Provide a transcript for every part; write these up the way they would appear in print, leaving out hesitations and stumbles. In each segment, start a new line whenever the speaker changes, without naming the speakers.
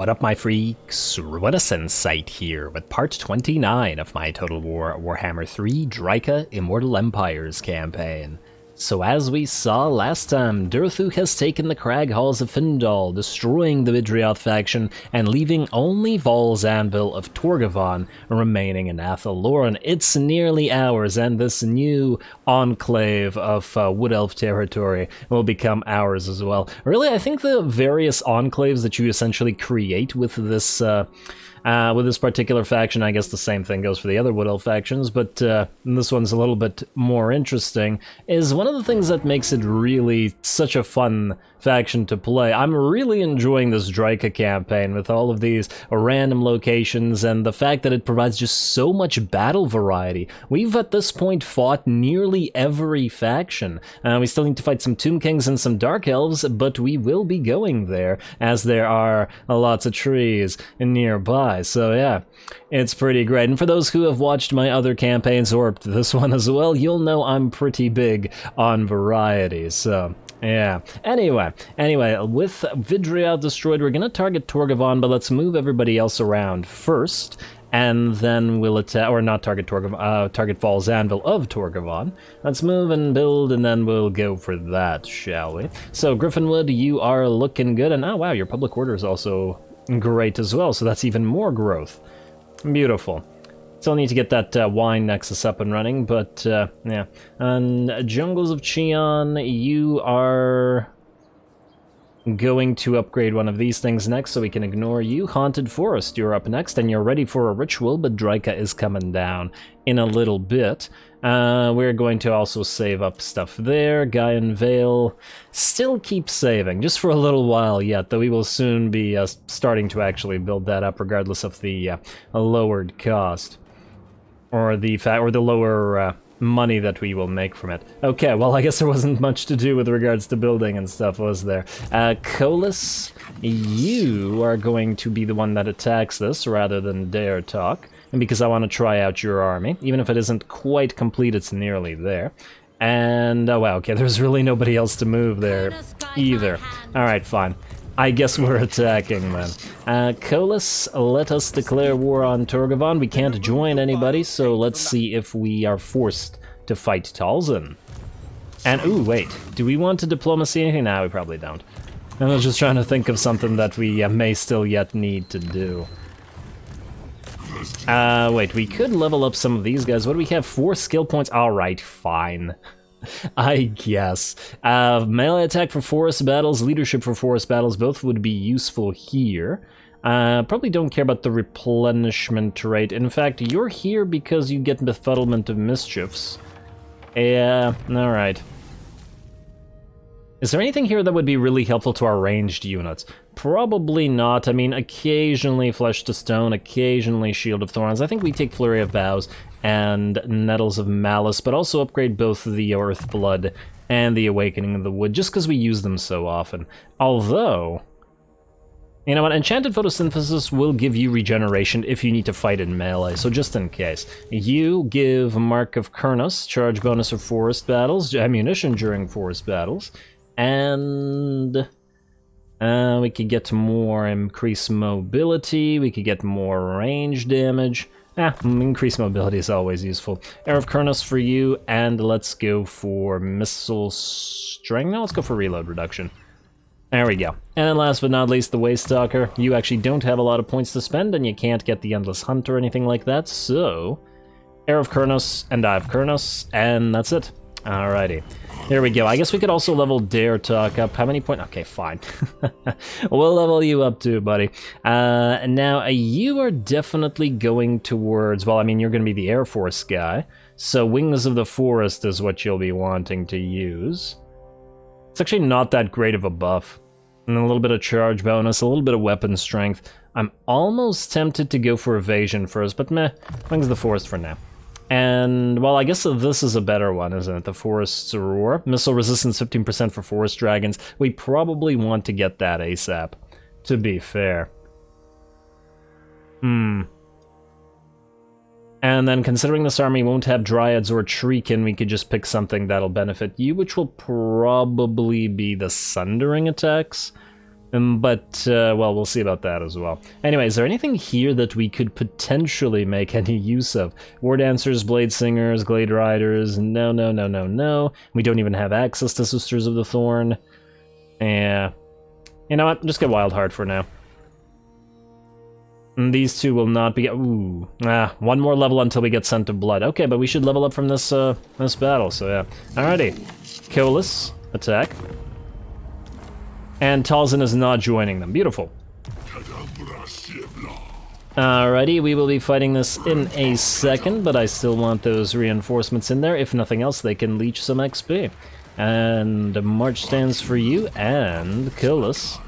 What up, my freaks? RuinusInsight here with part 29 of my Total Warhammer 3 Drycha Immortal Empires campaign. So as we saw last time, Durthu has taken the crag halls of Findal, destroying the Vidrioth faction and leaving only Vol's Anvil of Torgavon remaining in ATHEL. LOREN, it's nearly ours, and this new enclave of Wood Elf territory will become ours as well. Really, I think the various enclaves that you essentially create with this particular faction, I guess the same thing goes for the other Wood Elf factions, but this one's a little bit more interesting, is one of the things that makes it really such a fun faction to play. I'm really enjoying this Drycha campaign with all of these random locations and the fact that it provides just so much battle variety. We've at this point fought nearly every faction. We still need to fight some Tomb Kings and some Dark Elves, but we will be going there as there are lots of trees nearby. So yeah, it's pretty great. And for those who have watched my other campaigns or this one as well, you'll know I'm pretty big on variety, so yeah. Anyway, with Vidrioth destroyed, we're gonna target Torgavon, but let's move everybody else around first, and then we'll attack, or not target Torgavon, target Vol's Anvil of Torgavon. Let's move and build, and then we'll go for that, shall we? So, Griffinwood, you are looking good, and oh wow, your public order is also great as well, so that's even more growth. Beautiful. Still need to get that wine nexus up and running, but yeah. And Jungles of Cheon, you are going to upgrade one of these things next, so we can ignore you. Haunted Forest, you're up next, and you're ready for a ritual, but Drycha is coming down in a little bit. We're going to also save up stuff there. Gaian Vale, still keep saving, just for a little while yet, though we will soon be starting to actually build that up, regardless of the lowered cost. Or the lower money that we will make from it. Okay, well, I guess there wasn't much to do with regards to building and stuff, was there? Colas, you are going to be the one that attacks this rather than dare talk. And because I want to try out your army, even if it isn't quite complete, it's nearly there. And, oh wow, okay, there's really nobody else to move there either. Alright, fine. I guess we're attacking then. Colas, let us declare war on Torgavon. We can't join anybody, so let's see if we are forced to fight Talzin. And, ooh, wait, do we want to diplomacy anything? No, we probably don't. I was just trying to think of something that we may still yet need to do. Wait, we could level up some of these guys. What do we have? 4 skill points? Alright, fine. I guess. Melee attack for forest battles, leadership for forest battles, both would be useful here. Probably don't care about the replenishment rate. In fact, you're here because you get befuddlement of mischiefs. Yeah, alright. Is there anything here that would be really helpful to our ranged units? Probably not. I mean, occasionally Flesh to Stone, occasionally Shield of Thorns. I think we take Flurry of Vows and Nettles of Malice, but also upgrade both the Earth Blood and the Awakening of the Wood, just because we use them so often. Although, you know what, Enchanted Photosynthesis will give you regeneration if you need to fight in melee, so just in case. You give Mark of Kurnus, charge bonus for forest battles, ammunition during forest battles, and we could get more increased mobility, we could get more range damage. Increased mobility is always useful. Air of Kurnus for you, and let's go for missile strength. No, let's go for reload reduction. There we go. And last but not least, the Waystalker. You actually don't have a lot of points to spend, and you can't get the Endless Hunt or anything like that, so Air of Kurnus and Eye of Kurnus, and that's it. Alrighty. There we go. I guess we could also level Dare Talk up. How many points? Okay, fine. We'll level you up too, buddy. Now, you are definitely going towards, well, I mean, you're going to be the Air Force guy, so Wings of the Forest is what you'll be wanting to use. It's actually not that great of a buff. And a little bit of charge bonus, a little bit of weapon strength. I'm almost tempted to go for evasion first, but meh, Wings of the Forest for now. And, well, I guess this is a better one, isn't it? The Forest's Roar. Missile resistance 15% for Forest Dragons. We probably want to get that ASAP, to be fair. And then, considering this army won't have Dryads or Treekin, we could just pick something that'll benefit you, which will probably be the Sundering attacks. Well, we'll see about that as well. Anyway, is there anything here that we could potentially make any use of? War Dancers, Blade Singers, Glade Riders, no, no, no, no, no. We don't even have access to Sisters of the Thorn. Yeah. You know what, just get Wildheart for now. And these two will not be... Ooh. One more level until we get Scent of Blood. Okay, but we should level up from this, this battle, so yeah. Alrighty. Colas, attack. And Talzin is not joining them. Beautiful. Alrighty, we will be fighting this in a second, but I still want those reinforcements in there. If nothing else, they can leech some XP. And March stands for you, and Colas.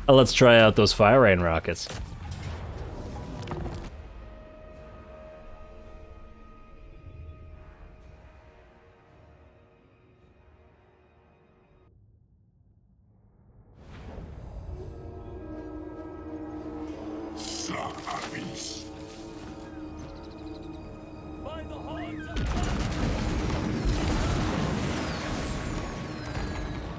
Let's try out those Fire Rain rockets.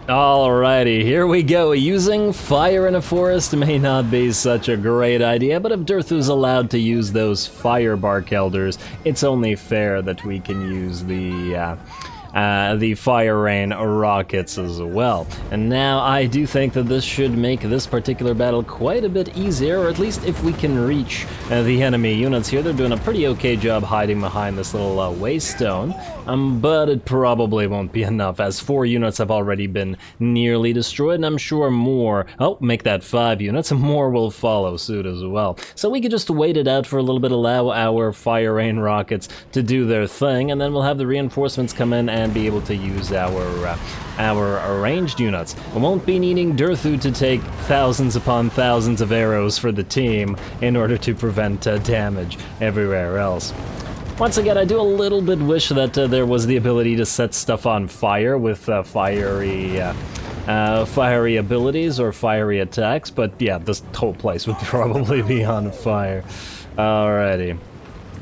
Alrighty, here we go. Using fire in a forest may not be such a great idea, but if Durthu's allowed to use those fire bark elders, it's only fair that we can use the Fire Rain rockets as well. And now I do think that this should make this particular battle quite a bit easier, or at least if we can reach the enemy units here. They're doing a pretty okay job hiding behind this little waystone, but it probably won't be enough, as 4 units have already been nearly destroyed, and I'm sure more, make that 5 units, and more will follow suit as well. So we could just wait it out for a little bit, allow our Fire Rain rockets to do their thing, and then we'll have the reinforcements come in and be able to use our ranged units. We won't be needing Durthu to take thousands upon thousands of arrows for the team in order to prevent damage everywhere else. Once again, I do a little bit wish that there was the ability to set stuff on fire with fiery abilities or fiery attacks, but yeah, this whole place would probably be on fire. Alrighty.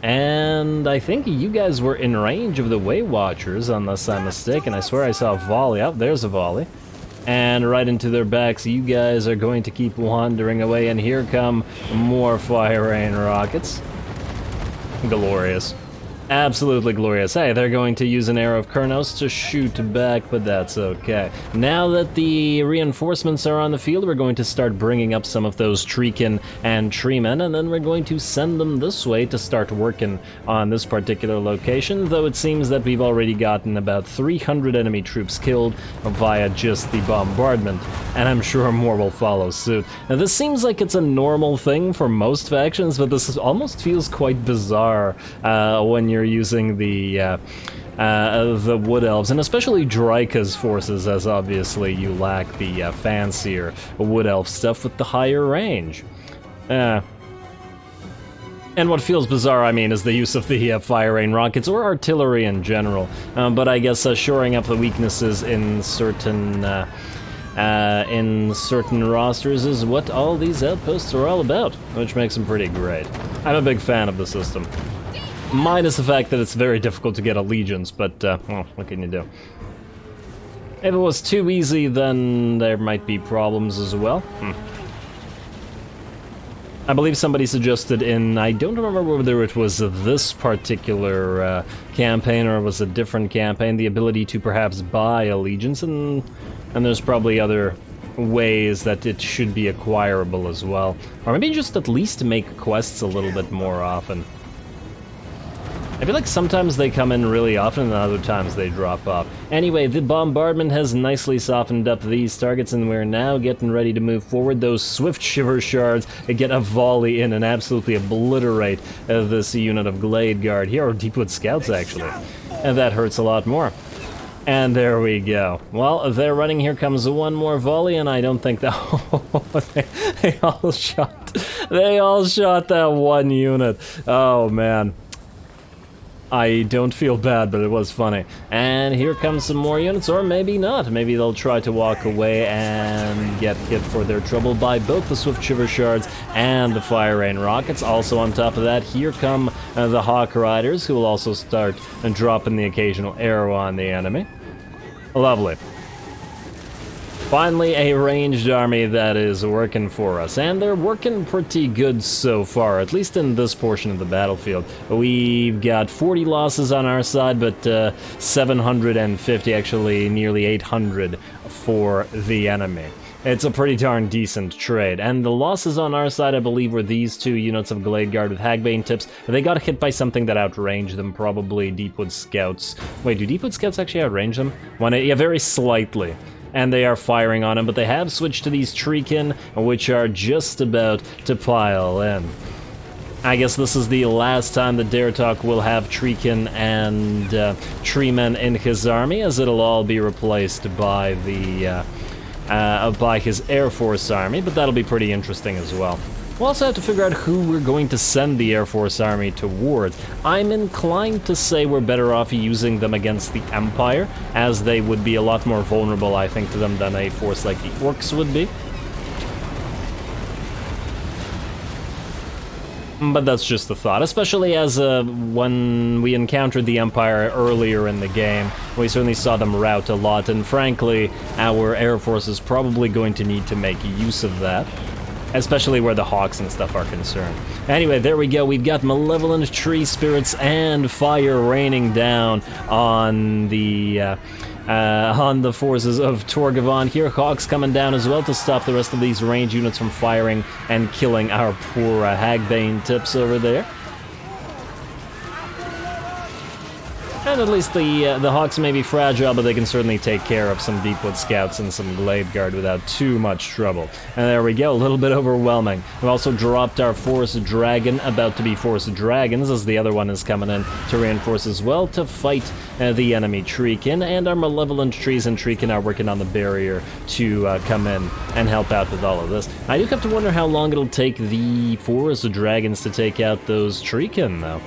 And I think you guys were in range of the Way Watchers, unless I'm mistaken. I swear I saw a volley. Oh, there's a volley. And right into their backs, you guys are going to keep wandering away, and here come more Fire Rain rockets. Glorious. Absolutely glorious. Hey, they're going to use an Arrow of Kurnos to shoot back, but that's okay. Now that the reinforcements are on the field, we're going to start bringing up some of those Treekin and Treemen, and then we're going to send them this way to start working on this particular location, though it seems that we've already gotten about 300 enemy troops killed via just the bombardment, and I'm sure more will follow suit. Now, this seems like it's a normal thing for most factions, but this almost feels quite bizarre when you're using the Wood Elves, and especially Drycha's forces, as obviously you lack the fancier Wood Elf stuff with the higher range. And what feels bizarre, I mean, is the use of the Fire Rain rockets, or artillery in general, but I guess shoring up the weaknesses in certain rosters is what all these outposts are all about, which makes them pretty great. I'm a big fan of the system. Minus the fact that it's very difficult to get allegiance, but, well, what can you do? If it was too easy, then there might be problems as well. I believe somebody suggested in, I don't remember whether it was this particular campaign or it was a different campaign, the ability to perhaps buy allegiance, and there's probably other ways that it should be acquirable as well. Or maybe just at least make quests a little bit more often. I feel like sometimes they come in really often and other times they drop off. Anyway, the bombardment has nicely softened up these targets, and we're now getting ready to move forward. Those Swift Shiver Shards get a volley in and absolutely obliterate this unit of Glade Guard here, or Deepwood Scouts actually. And that hurts a lot more. And there we go. Well, they're running. Here comes one more volley, and I don't think that... they all shot that one unit. Oh, man. I don't feel bad, but it was funny. And here comes some more units, or maybe not. Maybe they'll try to walk away and get hit for their trouble by both the Swift Shiver Shards and the Fire Rain rockets. Also on top of that, here come the Hawk Riders, who will also start dropping the occasional arrow on the enemy. Lovely. Finally, a ranged army that is working for us, and they're working pretty good so far, at least in this portion of the battlefield. We've got 40 losses on our side, but 750, actually nearly 800 for the enemy. It's a pretty darn decent trade, and the losses on our side, I believe, were these 2 units of Glade Guard with Hagbane tips. They got hit by something that outranged them, probably Deepwood Scouts. Wait, do Deepwood Scouts actually outrange them? Yeah, very slightly. And they are firing on him, but they have switched to these Treekin, which are just about to pile in. I guess this is the last time that Daemonhunters will have Treekin and Treemen in his army, as it'll all be replaced by the by his Air Force army, but that'll be pretty interesting as well. We'll also have to figure out who we're going to send the Air Force army towards. I'm inclined to say we're better off using them against the Empire, as they would be a lot more vulnerable, I think, to them than a force like the Orcs would be. But that's just a thought, especially as when we encountered the Empire earlier in the game, we certainly saw them rout a lot, and frankly, our Air Force is probably going to need to make use of that. Especially where the hawks and stuff are concerned. Anyway, there we go. We've got malevolent tree spirits and fire raining down on the forces of Torgavon. Here, hawks coming down as well to stop the rest of these range units from firing and killing our poor Hagbane tips over there. And at least the Hawks may be fragile, but they can certainly take care of some Deepwood Scouts and some Glade Guard without too much trouble. And there we go, a little bit overwhelming. We've also dropped our Forest Dragon, about to be Forest Dragons, as the other one is coming in to reinforce as well to fight the enemy Treekin, and our Malevolent Trees and Treekin are working on the barrier to come in and help out with all of this. I do have to wonder how long it'll take the Forest Dragons to take out those Treekin, though.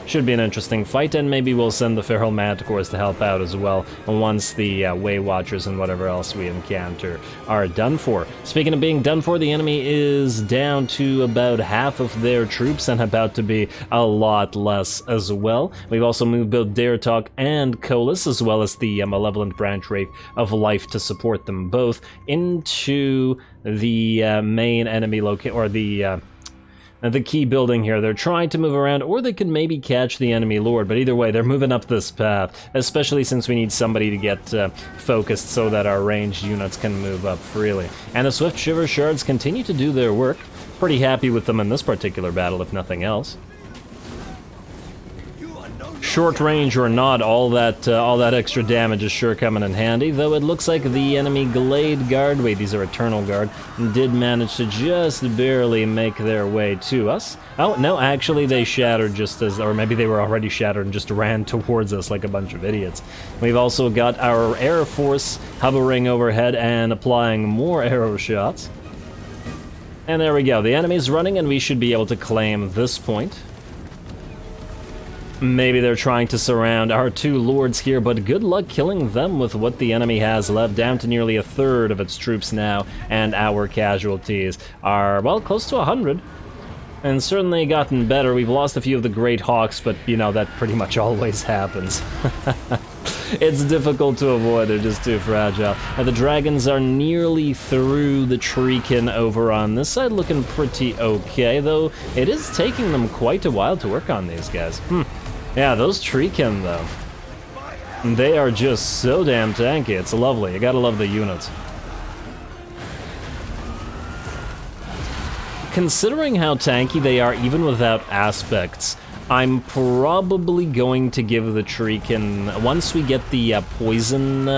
Should be an interesting fight, and maybe we'll send the Feral Manticores to help out as well once the Way Watchers and whatever else we encounter are done for. Speaking of being done for, the enemy is down to about half of their troops and about to be a lot less as well. We've also moved both Daemonhunters and Colas, as well as the Malevolent Branch Wraith of Life to support them both, into the main enemy location, or the key building here. They're trying to move around, or they could maybe catch the enemy lord, but either way, they're moving up this path, especially since we need somebody to get focused so that our ranged units can move up freely. And the Swift Shiver Shards continue to do their work. Pretty happy with them in this particular battle, if nothing else. Short range or not, all that extra damage is sure coming in handy, though it looks like the enemy Glade Guard, wait, these are Eternal Guard, did manage to just barely make their way to us. Oh, no, actually they shattered just as, or maybe they were already shattered and just ran towards us like a bunch of idiots. We've also got our Air Force hovering overhead and applying more arrow shots. And there we go, the enemy's running and we should be able to claim this point. Maybe they're trying to surround our two lords here, but good luck killing them with what the enemy has left, down to nearly a third of its troops now, and our casualties are, well, close to 100. And certainly gotten better. We've lost a few of the Great Hawks, but, you know, that pretty much always happens. It's difficult to avoid, they're just too fragile. The dragons are nearly through the Treekin over on this side, looking pretty okay, though it is taking them quite a while to work on these guys. Yeah, those Treekin, though, they are just so damn tanky. It's lovely. You gotta love the units. Considering how tanky they are, even without aspects, I'm probably going to give the Treekin, once we get the poison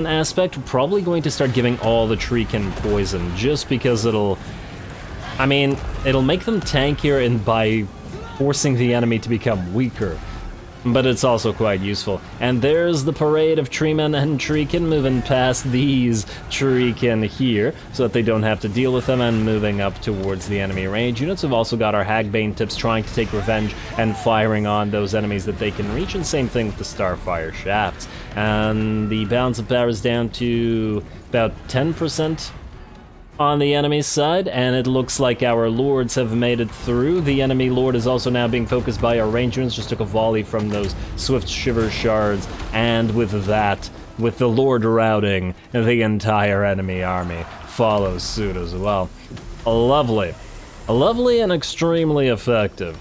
aspect, we're probably going to start giving all the Treekin poison, just because it'll make them tankier and by forcing the enemy to become weaker, but it's also quite useful. And there's the parade of Treemen and Treekin moving past these Treekin here, so that they don't have to deal with them, and moving up towards the enemy range units. We've also got our Hagbane tips trying to take revenge and firing on those enemies that they can reach, and same thing with the Starfire shafts. And the balance of power is down to about 10% on the enemy's side, and it looks like our lords have made it through. The enemy lord is also now being focused by our range units, just took a volley from those Swift Shiver Shards, and with that, with the Lord routing the entire enemy army follows suit as well. Lovely. Lovely and extremely effective.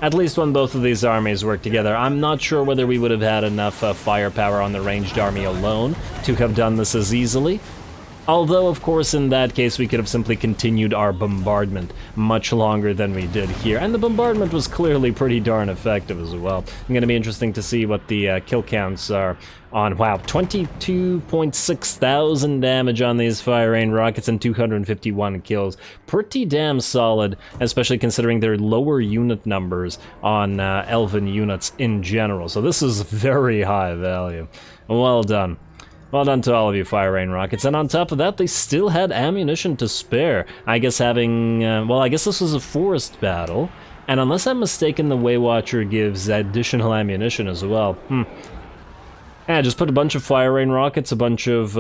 At least when both of these armies work together. I'm not sure whether we would have had enough firepower on the ranged army alone to have done this as easily. Although, of course, in that case, we could have simply continued our bombardment much longer than we did here. And the bombardment was clearly pretty darn effective as well. It's going to be interesting to see what the kill counts are on, wow, 22.6 thousand damage on these fire rain rockets and 251 kills. Pretty damn solid, especially considering their lower unit numbers on elven units in general. So this is very high value. Well done. Well done to all of you fire rain rockets, and on top of that, they still had ammunition to spare. I guess having, well, I guess this was a forest battle, and unless I'm mistaken, the Waywatcher gives additional ammunition as well. Yeah, just put a bunch of fire rain rockets, a bunch of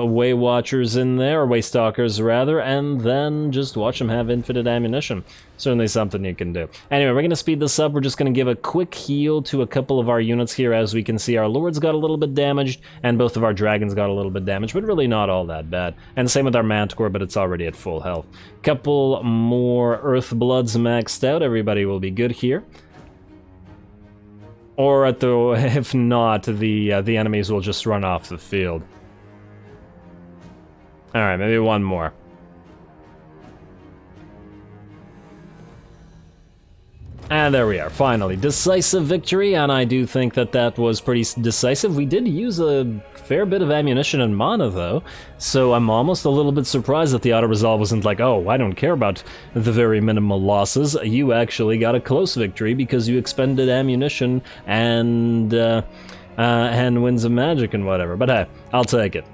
Waywatchers in there, or Waystalkers rather, and then just watch them have infinite ammunition. Certainly something you can do. Anyway, we're going to speed this up. We're just going to give a quick heal to a couple of our units here. As we can see, our Lords got a little bit damaged, and both of our Dragons got a little bit damaged, but really not all that bad. And same with our Manticore, but it's already at full health. Couple more Earthbloods maxed out. Everybody will be good here. Or at the, if not, the enemies will just run off the field. Alright, maybe one more. And there we are, finally. Decisive victory, and I do think that that was pretty decisive. We did use a fair bit of ammunition and mana, though, so I'm almost a little bit surprised that the auto-resolve wasn't like, oh, I don't care about the very minimal losses. You actually got a close victory because you expended ammunition and Winds of Magic and whatever. But hey, I'll take it.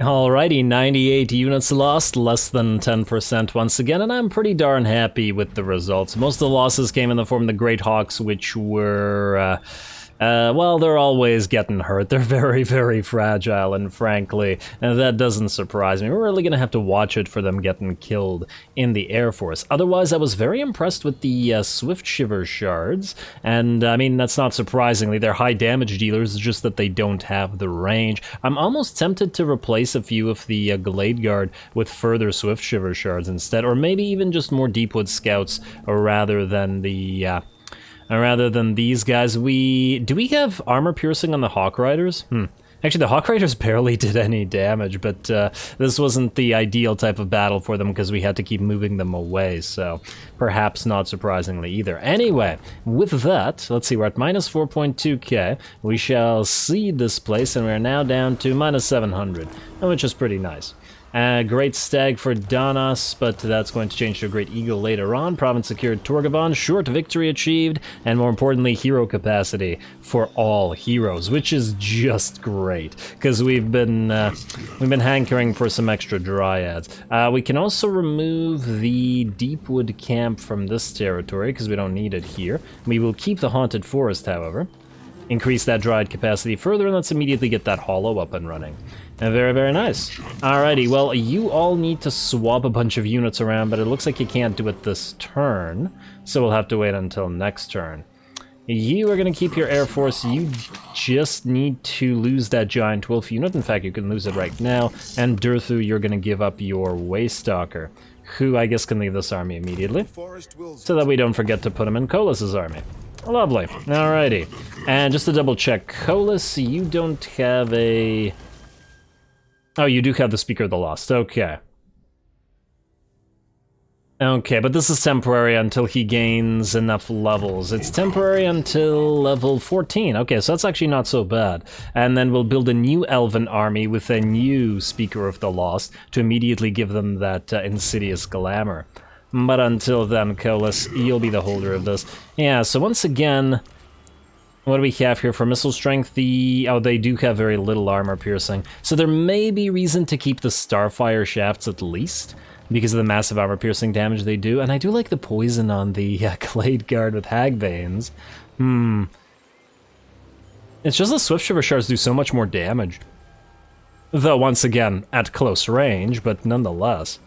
Alrighty, 98 units lost, less than 10% once again, and I'm pretty darn happy with the results. Most of the losses came in the form of the Great Hawks, which were, well, they're always getting hurt. They're very, very fragile, and frankly, that doesn't surprise me. We're really going to have to watch it for them getting killed in the Air Force. Otherwise, I was very impressed with the Swift Shiver shards, and I mean, that's not surprisingly. They're high damage dealers, it's just that they don't have the range. I'm almost tempted to replace a few of the Glade Guard with further Swift Shiver shards instead, or maybe even just more Deepwood Scouts rather than the... rather than these guys. Do we have armor piercing on the Hawk Riders? Actually, the Hawk Riders barely did any damage, but this wasn't the ideal type of battle for them because we had to keep moving them away, so perhaps not surprisingly either. Anyway, with that, let's see, we're at minus 4.2k. We shall cede this place, and we're now down to minus 700, which is pretty nice. Great Stag for Danos, but that's going to change to a Great Eagle later on. Province secured Torgavon, short victory achieved, and more importantly, hero capacity for all heroes, which is just great, because we've been hankering for some extra Dryads. We can also remove the Deepwood camp from this territory, because we don't need it here. We will keep the Haunted Forest, however. Increase that Dryad capacity further, and let's immediately get that Hollow up and running. And very, very nice. Alrighty, well, you all need to swap a bunch of units around, but it looks like you can't do it this turn, so we'll have to wait until next turn. You are going to keep your Air Force. You just need to lose that Giant Wolf unit. In fact, you can lose it right now. And Durthu, you're going to give up your Waystalker, who I guess can leave this army immediately, so that we don't forget to put him in Colus's army. Lovely. Alrighty. And just to double check, Colus, you don't have a... Oh, you do have the Speaker of the Lost. Okay. Okay, but this is temporary until he gains enough levels. It's temporary until level 14. Okay, so that's actually not so bad. And then we'll build a new Elven army with a new Speaker of the Lost to immediately give them that insidious glamour. But until then, Colus, you'll be the holder of this. Yeah, so once again... What do we have here for missile strength? Oh, they do have very little armor piercing. So there may be reason to keep the Starfire shafts at least, because of the massive armor piercing damage they do. And I do like the poison on the Glade Guard with Hagbanes. It's just the Swift Shiver Shards do so much more damage. Though, once again, at close range, but nonetheless.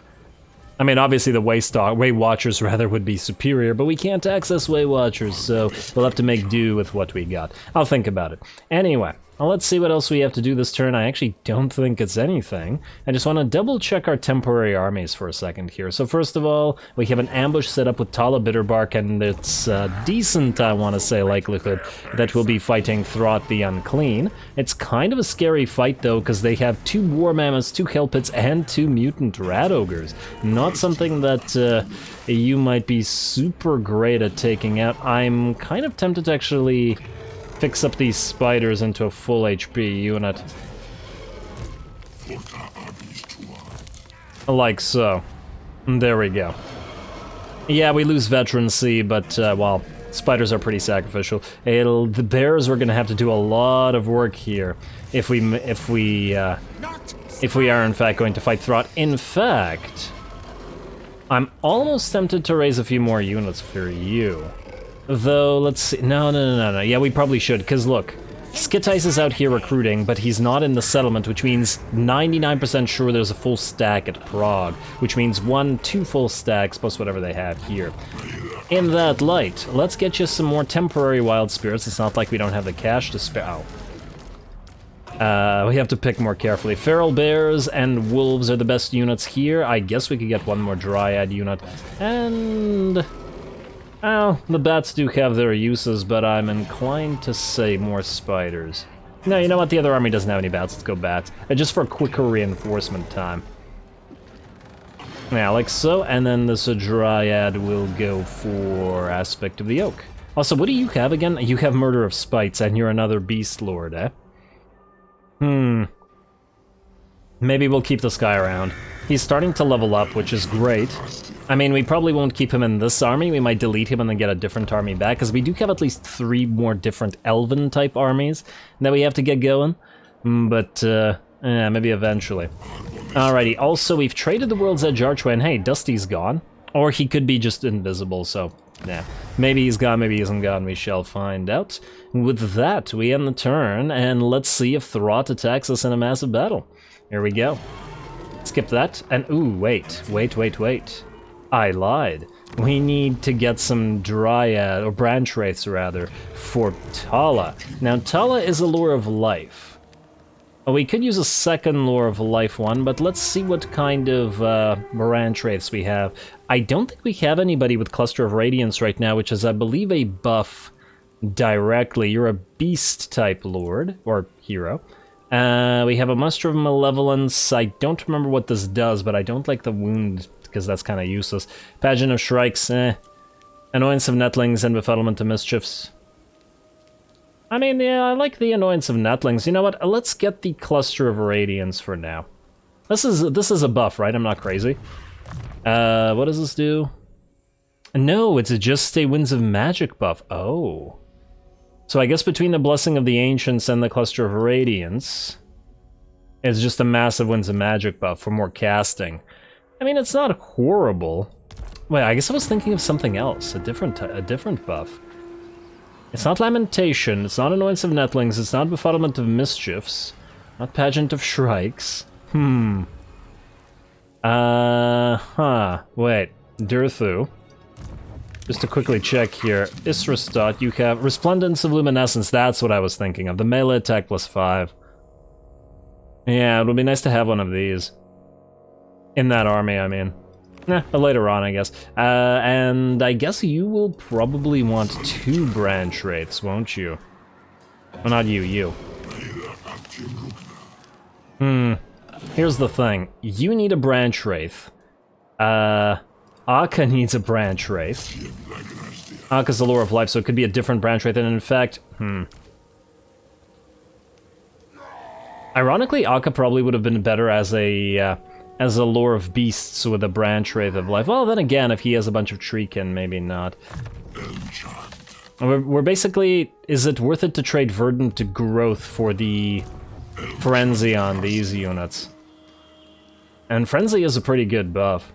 I mean, obviously the Way Watchers rather would be superior, but we can't access Way Watchers, so we'll have to make do with what we got. I'll think about it. Anyway, well, let's see what else we have to do this turn. I actually don't think it's anything. I just want to double check our temporary armies for a second here. So first of all, we have an ambush set up with Tala Bitterbark, and it's decent, I want to say, likelihood that we'll be fighting Throt the Unclean. It's kind of a scary fight, though, because they have 2 War Mammoths, 2 Hellpits, and 2 Mutant Rat Ogres. Not something that you might be super great at taking out. I'm kind of tempted to actually fix up these spiders into a full HP unit. Like so. There we go. Yeah, we lose veterancy, but, well, spiders are pretty sacrificial. The bears are gonna have to do a lot of work here if we are in fact going to fight Throt. In fact, I'm almost tempted to raise a few more units for you. Though, let's see. No. Yeah, we probably should, because look, Skittice is out here recruiting, but he's not in the settlement, which means 99% sure there's a full stack at Prague, which means 2 full stacks plus whatever they have here. In that light, let's get you some more temporary wild spirits. It's not like we don't have the cash to spare. We have to pick more carefully. Feral bears and wolves are the best units here. I guess we could get one more dryad unit. And well, the bats do have their uses, but I'm inclined to say more spiders. No, you know what? The other army doesn't have any bats. Let's go bats. Just for quicker reinforcement time. Yeah, like so. And then this dryad will go for Aspect of the Oak. Also, what do you have again? You have Murder of Spites, and you're another Beast Lord, eh? Maybe we'll keep this guy around. He's starting to level up, which is great. I mean, we probably won't keep him in this army. We might delete him and then get a different army back, because we do have at least 3 more different Elven-type armies that we have to get going. But, yeah, maybe eventually. Alrighty, also, we've traded the World's Edge Archway, and hey, Dusty's gone. Or he could be just invisible, so, yeah. Maybe he's gone, maybe he isn't gone, we shall find out. With that, we end the turn, and let's see if Throt attacks us in a massive battle. Here we go. Skip that, and ooh, wait. I lied. We need to get some Dryad, or Branch Wraiths rather, for Tala. Now, Tala is a Lure of Life. We could use a second Lure of Life one, but let's see what kind of Branch Wraiths we have. I don't think we have anybody with Cluster of Radiance right now, which is, I believe, a buff directly. You're a Beast-type Lord, or Hero. We have a Muster of Malevolence. I don't remember what this does, but I don't like the wound, because that's kind of useless. Pageant of Shrikes, Annoyance of Netlings and Befuddlement of Mischiefs. I mean, yeah, I like the Annoyance of Netlings. You know what? Let's get the Cluster of Radiance for now. This is a buff, right? I'm not crazy. What does this do? No, it's just a Winds of Magic buff. Oh. So I guess between the Blessing of the Ancients and the Cluster of Radiance, it's just a massive Winds of Magic buff for more casting. I mean, it's not horrible. Wait, I guess I was thinking of something else, a different buff. It's not Lamentation, it's not Annoyance of Netlings, it's not Befuddlement of Mischiefs, not Pageant of Shrikes. Wait, Durthu. Just to quickly check here, Israstot, you have Resplendence of Luminescence, that's what I was thinking of, the melee attack +5. Yeah, it would be nice to have one of these. In that army, I mean. But later on, I guess. And I guess you will probably want 2 Branch Wraiths, won't you? Well, not you, you. Here's the thing. You need a Branch Wraith. Akka needs a Branch Wraith. Akka's the Lure of Life, so it could be a different Branch Wraith, and in fact, ironically, Akka probably would have been better as a Lure of Beasts with a Branch Wraith of Life. Well, then again, if he has a bunch of Treekin, maybe not. We're basically... Is it worth it to trade Verdant to Growth for the Frenzy on these units? And Frenzy is a pretty good buff.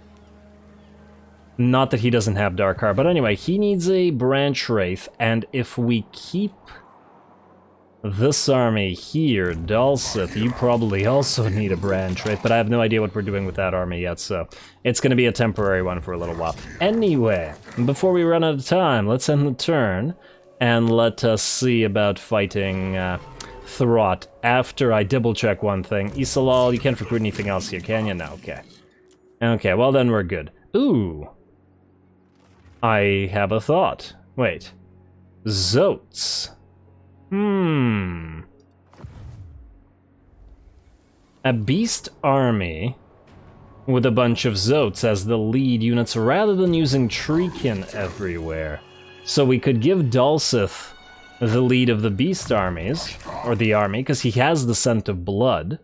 Not that he doesn't have Dark Heart, but anyway, he needs a Branch Wraith, and if we keep this army here, Dulceth, you probably also need a brand trait, but I have no idea what we're doing with that army yet, so it's going to be a temporary one for a little while. Anyway, before we run out of time, let's end the turn, and let us see about fighting Throt after I double-check one thing. Isalal, you can't recruit anything else here, can you? No, okay. Okay, well then we're good. Ooh. I have a thought. Wait. Zotes. A beast army with a bunch of Zotes as the lead units rather than using Treekin everywhere. So we could give Dulceth the lead of the beast armies, or the army, because he has the scent of blood,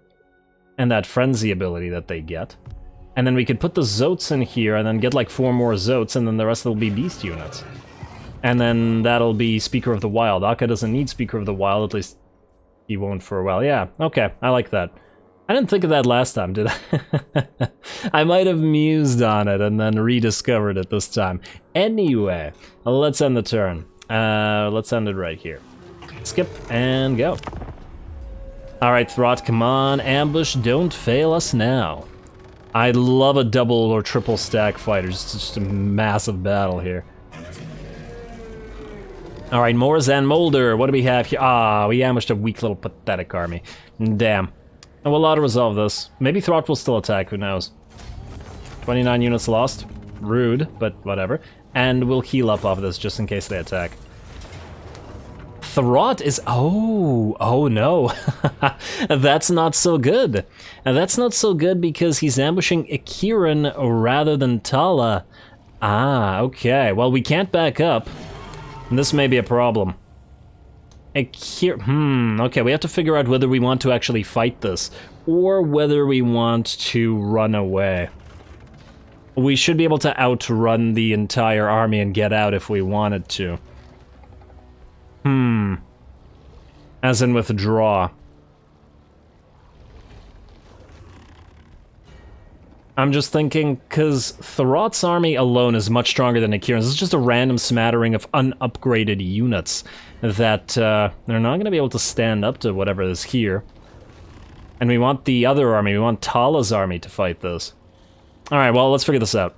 and that frenzy ability that they get. And then we could put the Zotes in here and then get like 4 more Zotes, and then the rest will be beast units. And then that'll be Speaker of the Wild. Akka doesn't need Speaker of the Wild, at least he won't for a while. Yeah, okay, I like that. I didn't think of that last time, did I? I might have mused on it and then rediscovered it this time. Anyway, let's end the turn. Let's end it right here. Skip and go. Alright, Throt, come on, ambush, don't fail us now. I love a double or triple stack fighter, just a massive battle here. Alright, Morzan Molder, what do we have here? Ah, we ambushed a weak little pathetic army. Damn. And we'll auto-resolve this. Maybe Throt will still attack, who knows. 29 units lost. Rude, but whatever. And we'll heal up off this just in case they attack. Throt is... Oh no. That's not so good. And that's not so good because he's ambushing Akiran rather than Tala. Ah, okay. Well, we can't back up. This may be a problem. Okay, we have to figure out whether we want to actually fight this, or whether we want to run away. We should be able to outrun the entire army and get out if we wanted to. As in withdraw. I'm just thinking, because Throt's army alone is much stronger than Akiran's. It's just a random smattering of unupgraded units that they're not going to be able to stand up to whatever is here. And we want the other army, we want Tala's army to fight this. Alright, well, let's figure this out.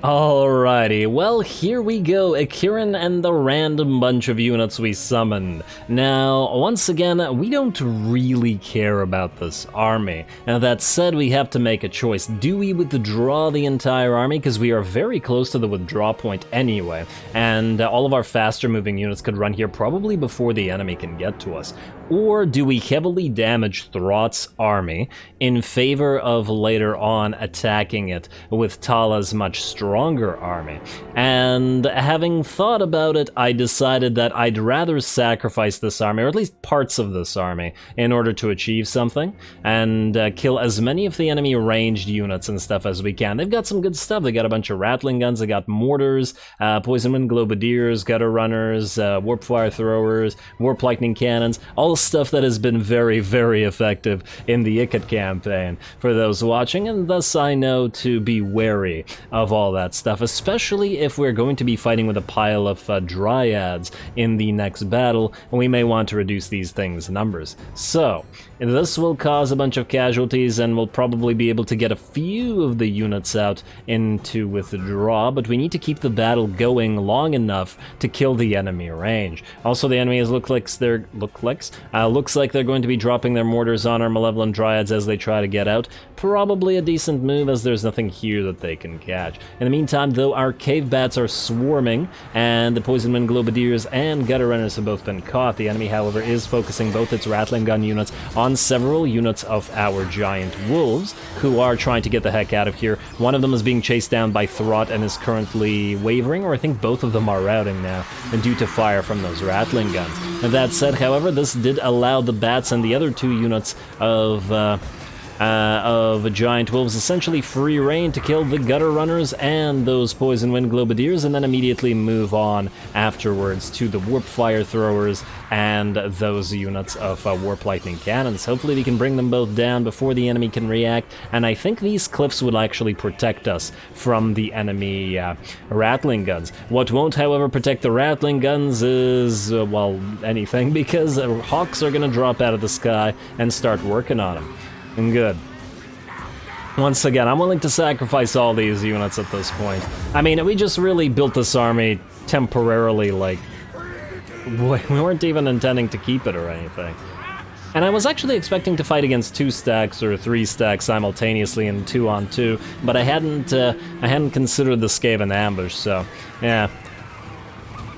Alrighty, well here we go, Akiran and the random bunch of units we summoned. Now, once again, we don't really care about this army. Now that said, we have to make a choice. Do we withdraw the entire army? Because we are very close to the withdraw point anyway, and all of our faster moving units could run here probably before the enemy can get to us. Or do we heavily damage Throt's army in favor of later on attacking it with Tala's much stronger army? And having thought about it, I decided that I'd rather sacrifice this army, or at least parts of this army, in order to achieve something, and kill as many of the enemy ranged units and stuff as we can. They've got some good stuff. They got a bunch of rattling guns, they got mortars, poison wind globadiers, gutter runners, warp fire throwers, warp lightning cannons, all stuff that has been very, very effective in the Ikat campaign for those watching, and thus I know to be wary of all that stuff, especially if we're going to be fighting with a pile of dryads in the next battle, and we may want to reduce these things' numbers. So, this will cause a bunch of casualties, and we'll probably be able to get a few of the units out into withdraw, but we need to keep the battle going long enough to kill the enemy range. Also, the enemy looks like they're going to be dropping their mortars on our Malevolent Dryads as they try to get out. Probably a decent move, as there's nothing here that they can catch. In the meantime, though, our cave bats are swarming, and the Poison Wind Globadiers and Gutter Runners have both been caught. The enemy, however, is focusing both its Rattling Gun units on several units of our Giant Wolves, who are trying to get the heck out of here. One of them is being chased down by Throt and is currently wavering, or I think both of them are routing now, and due to fire from those Rattling Guns. And that said, however, this did allow the bats and the other two units of of giant wolves, essentially free reign to kill the gutter runners and those poison wind globadiers, and then immediately move on afterwards to the warp fire throwers and those units of warp lightning cannons. Hopefully we can bring them both down before the enemy can react, and I think these cliffs will actually protect us from the enemy rattling guns. What won't, however, protect the rattling guns is, well, anything, because hawks are gonna drop out of the sky and start working on them. And good. Once again, I'm willing to sacrifice all these units at this point. I mean, we just really built this army temporarily, like, we weren't even intending to keep it or anything. And I was actually expecting to fight against 2 stacks or 3 stacks simultaneously in 2-on-2, but I hadn't considered the Skaven ambush, so yeah.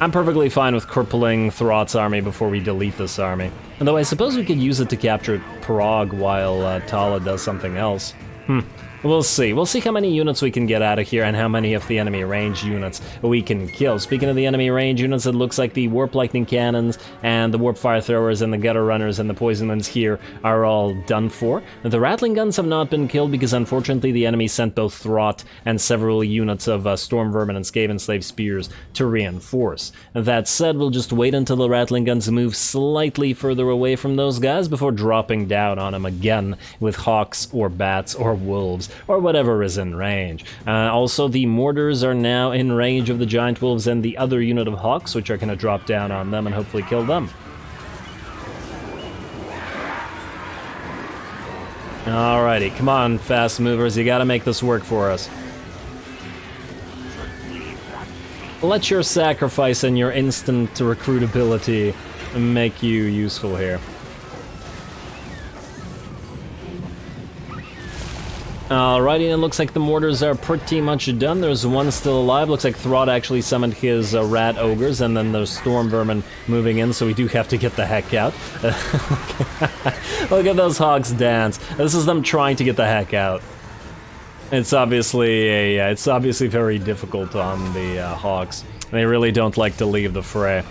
I'm perfectly fine with crippling Throt's army before we delete this army. Although I suppose we could use it to capture Prague while Tala does something else. We'll see. We'll see how many units we can get out of here and how many of the enemy range units we can kill. Speaking of the enemy range units, it looks like the Warp Lightning Cannons and the Warp Fire Throwers and the Gutter Runners and the Poison Winds here are all done for. The Rattling Guns have not been killed because unfortunately the enemy sent both Throt and several units of Storm Vermin and Skaven Slave Spears to reinforce. That said, we'll just wait until the Rattling Guns move slightly further away from those guys before dropping down on them again with Hawks or Bats or Wolves, or whatever is in range. Also, the mortars are now in range of the giant wolves and the other unit of hawks, which are going to drop down on them and hopefully kill them. Alrighty, come on, fast movers, you gotta make this work for us. Let your sacrifice and your instant recruitability make you useful here. Alrighty, and it looks like the mortars are pretty much done. There's one still alive. Looks like Throt actually summoned his rat ogres, and then there's Storm Vermin moving in, so we do have to get the heck out. Look at those hogs dance. This is them trying to get the heck out. It's obviously very difficult on the Hawks. They really don't like to leave the fray.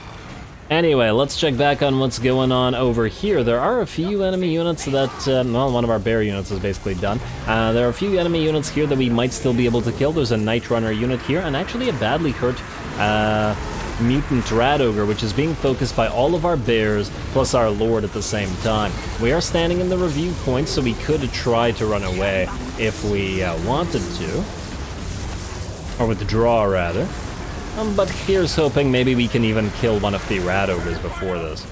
Anyway, let's check back on what's going on over here. There are a few enemy units that, well, one of our bear units is basically done. There are a few enemy units here that we might still be able to kill. There's a Night Runner unit here, and actually a badly hurt Mutant Rat Ogre, which is being focused by all of our bears, plus our Lord at the same time. We are standing in the review point, so we could try to run away if we wanted to. Or withdraw, rather. But here's hoping maybe we can even kill one of the rat ogres before this.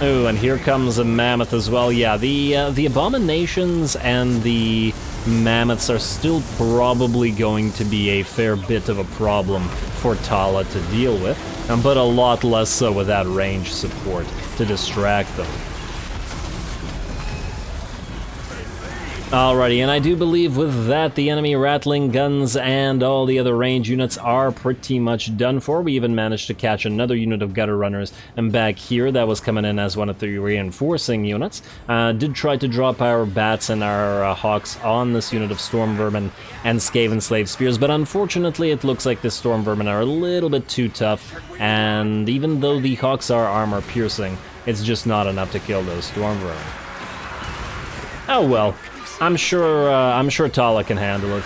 Oh, and here comes a mammoth as well. Yeah, the abominations and the mammoths are still probably going to be a fair bit of a problem for Tala to deal with, but a lot less so without range support to distract them. Alrighty, and I do believe with that, the enemy rattling guns and all the other range units are pretty much done for. We even managed to catch another unit of gutter runners, and back here, that was coming in as one of the reinforcing units. Did try to drop our bats and our hawks on this unit of storm vermin and Skaven slave spears, but unfortunately, it looks like the storm vermin are a little bit too tough, and even though the hawks are armor piercing, it's just not enough to kill those storm vermin. Oh well. I'm sure Tala can handle it.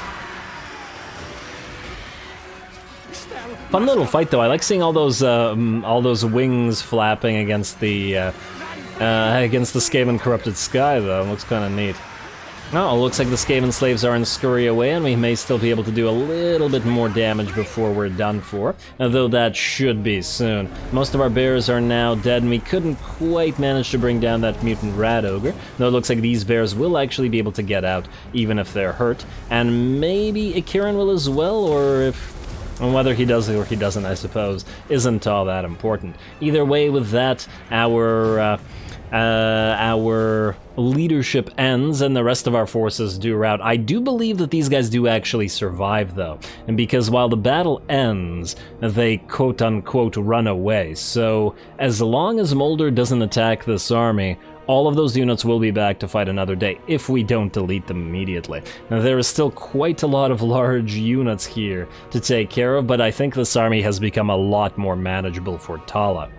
Fun little fight though. I like seeing all those wings flapping against the Skaven corrupted sky though. It looks kind of neat. Oh, it looks like the Skaven slaves are in scurry away, and we may still be able to do a little bit more damage before we're done for, though that should be soon. Most of our bears are now dead, and we couldn't quite manage to bring down that mutant rat ogre, though it looks like these bears will actually be able to get out, even if they're hurt, and maybe Akiran will as well, or if... And whether he does or he doesn't, I suppose, isn't all that important. Either way, with that, our leadership ends and the rest of our forces do rout. I do believe that these guys do actually survive, though, and because while the battle ends, they quote-unquote run away. So as long as Molder doesn't attack this army, all of those units will be back to fight another day, if we don't delete them immediately. Now, there is still quite a lot of large units here to take care of, but I think this army has become a lot more manageable for Tala.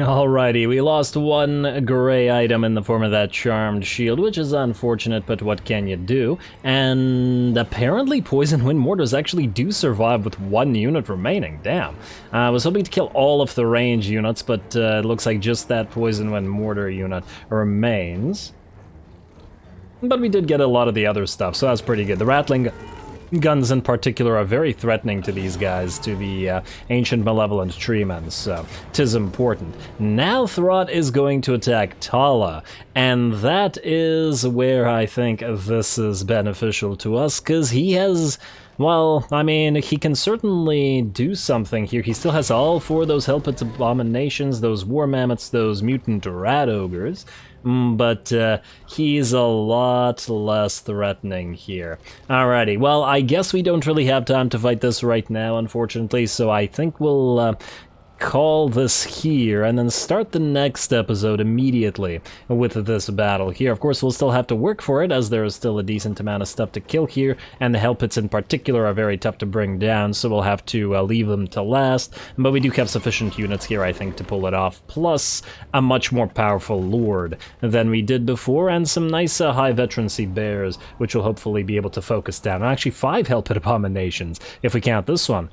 Alrighty, we lost one gray item in the form of that charmed shield, which is unfortunate, but what can you do? And apparently Poison Wind Mortars actually do survive with one unit remaining, damn. I was hoping to kill all of the range units, but it looks like just that Poison Wind Mortar unit remains. But we did get a lot of the other stuff, so that's pretty good. The Rattling guns in particular are very threatening to these guys, to the ancient malevolent treemen, so 'tis important. Now Throt is going to attack Tala, and that is where I think this is beneficial to us, because he has, well, I mean, he can certainly do something here. He still has all four of those Hellpit Abominations, those War Mammoths, those Mutant Rat Ogres, but he's a lot less threatening here. Alrighty, well, I guess we don't really have time to fight this right now, unfortunately, so I think we'll call this here and then start the next episode immediately with this battle here. Of course, we'll still have to work for it, as there is still a decent amount of stuff to kill here, and the Hellpits in particular are very tough to bring down, so we'll have to leave them to last, but we do have sufficient units here, I think, to pull it off, plus a much more powerful Lord than we did before, and some nice high veterancy bears, which will hopefully be able to focus down. Actually, 5 Hellpit Abominations, if we count this one.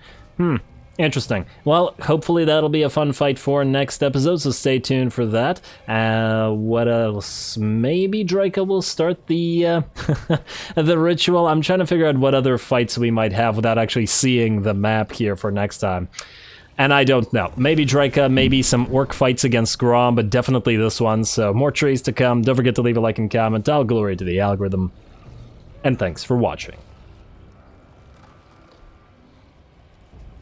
Interesting. Well, hopefully that'll be a fun fight for next episode, so stay tuned for that. What else? Maybe Drycha will start the the ritual. I'm trying to figure out what other fights we might have without actually seeing the map here for next time. And I don't know. Maybe Drycha, maybe some orc fights against Grom, but definitely this one, so more trees to come. Don't forget to leave a like and comment. All glory to the algorithm. And thanks for watching.